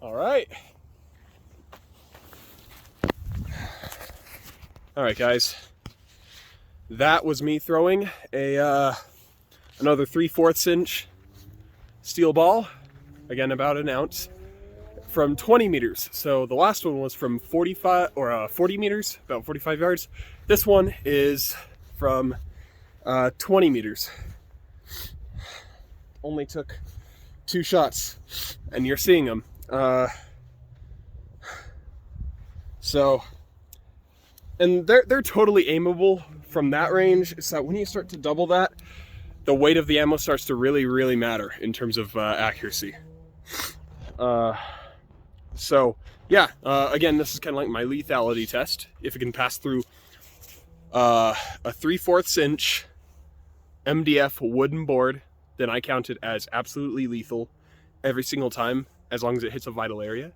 All right. All right, guys. That was me throwing another 3/4 inch steel ball, again about an ounce, from 20 meters. So the last one was from 40 meters, about 45 yards. This one is from 20 meters. Only took 2 shots, and you're seeing them. And they're totally aimable from that range. So when you start to double that, the weight of the ammo starts to really matter in terms of accuracy. So yeah, again, this is kind of like my lethality test. If it can pass through a 3/4 inch MDF wooden board, then I count it as absolutely lethal every single time, as long as it hits a vital area.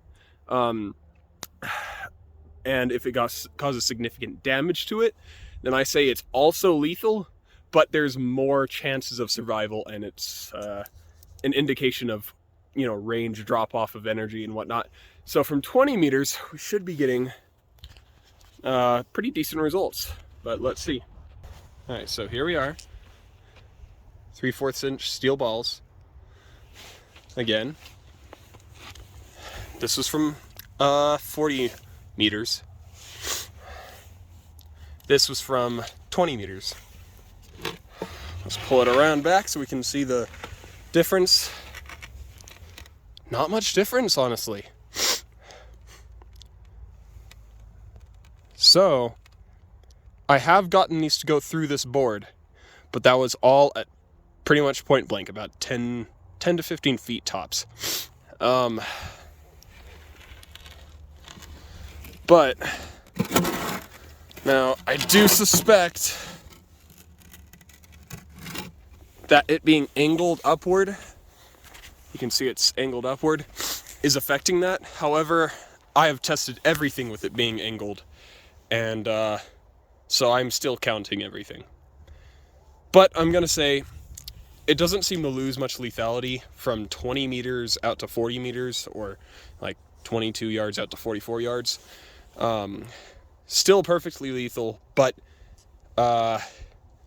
And if it causes significant damage to it, then I say it's also lethal, but there's more chances of survival, and it's an indication of, range drop off of energy and whatnot. So from 20 meters, we should be getting pretty decent results, but let's see. All right, so here we are. 3/4 inch steel balls. Again, this was from 40 meters. This was from 20 meters. Let's pull it around back so we can see the difference. Not much difference, honestly. So, I have gotten these to go through this board, but that was all at pretty much point blank, about 10 to 15 feet tops. But now I do suspect that it being angled upward, you can see it's angled upward, is affecting that. However, I have tested everything with it being angled, and so I'm still counting everything. But I'm gonna say it doesn't seem to lose much lethality from 20 meters out to 40 meters, or like 22 yards out to 44 yards. Still perfectly lethal, but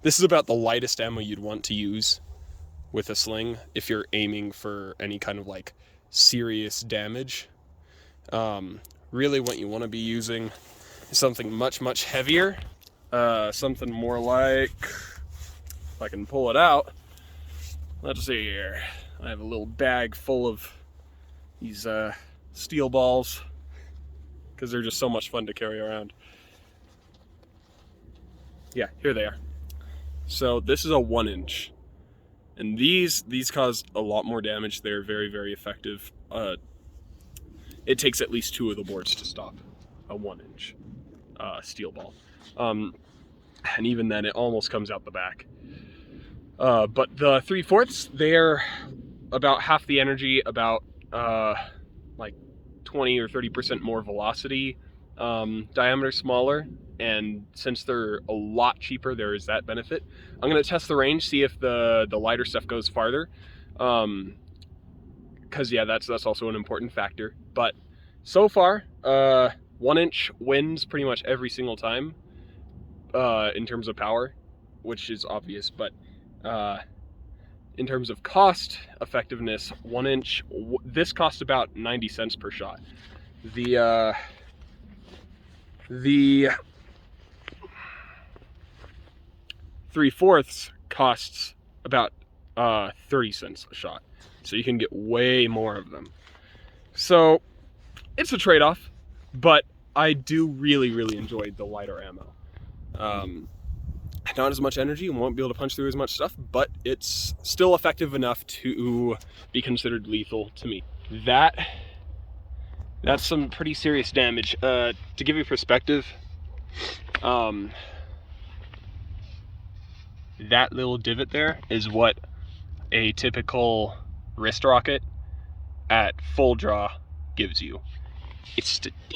this is about the lightest ammo you'd want to use with a sling if you're aiming for any kind of like serious damage. Really what you want to be using is something much heavier, something more like, if I can pull it out, let's see here, I have a little bag full of these steel balls, because they're just so much fun to carry around. Yeah, here they are. So this is a 1 inch, and these cause a lot more damage. They're very effective. It takes at least 2 of the boards to stop a 1 inch steel ball, and even then it almost comes out the back. But the 3/4, they're about half the energy, about like 20 or 30% more velocity, diameter smaller, and since they're a lot cheaper, there is that benefit. I'm going to test the range, see if the lighter stuff goes farther, because yeah, that's also an important factor. But so far, 1 inch wins pretty much every single time in terms of power, which is obvious, but in terms of cost effectiveness, 1 inch, this costs about 90 cents per shot. The 3/4 costs about 30 cents a shot, so you can get way more of them. So it's a trade-off, but I do really enjoy the lighter ammo. Not as much energy and won't be able to punch through as much stuff, but it's still effective enough to be considered lethal to me. That's some pretty serious damage. To give you perspective, that little divot there is what a typical wrist rocket at full draw gives you. It's